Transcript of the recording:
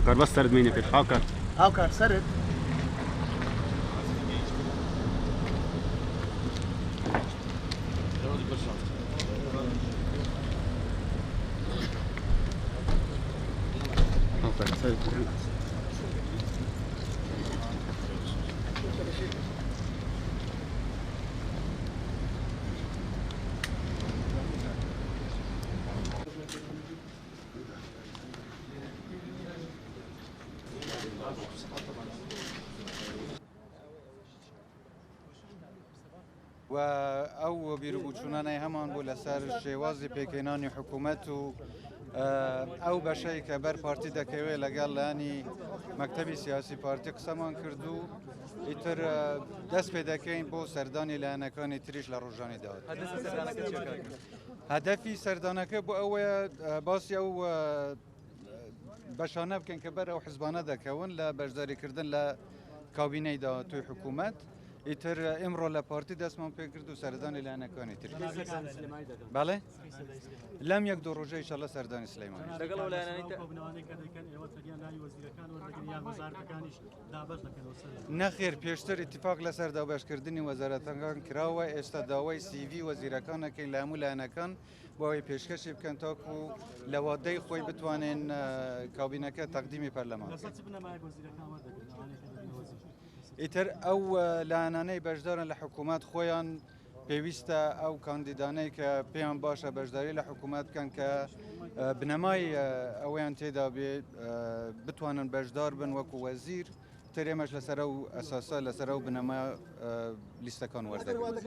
هاوکار بەس سەردمێنێ پێش هاوکار سەرت و ئەو بیرروبووچوونانەی هەمان بوو لەسەر شێوازی پێکەێنانی حکوومەت و ئەو بەشەی کە بەر پارتی دەکەوێت لەگەڵ لانی مەکتەبی سیاسی پارتی قسەمان کردو ئیتر دەست پێ دەکەین بۆ سەردانی لایەنەکانی تریش لە ڕۆژانی داوت. هەدەفی سەردانەکە بۆ ئەوەیە باسی ئەو بەشانە بکەن کە بەر ئەو حزبانە دەکەون لە بەشداریکردن لە کابینەی داهاتووی حکوومەت. ئیتر ئێمڕۆ لە پارتی دەستمان پێ کرد و سەردانی لایەنەکانی تر بەڵێ لەم یەک دو ڕۆژە ئینشەڵڵا سەردانی سلەیمانی نەخێر پێشتر ئیتیفاق لەسەر دابەشکردنی وەزارەتەکان کراوە ئێستا داوای CV وەزیرەکانەکەی لە هەموو لایەنەکان بۆ ئەوەی پێشکەشی بکەن تاکو لە وادەی خۆی بتوانێن کابینەکە تەقدیمی پەرلەمان ئیتر ئەو لایەنانەی بەشدارن لە حکوومەت خۆیان پێویستە ئەو کاندیدانەی کە پێیان باشە بەشداری لە حکوومەت بکەن کە بنەمای ئەویان تێدا بێ بتوانن بەشدار بن وەکو وەزیر تر ئێمەش لەسەر ئەو ئەساسە لەسەر ئەو بنەما لیستەکان وەردەگرین.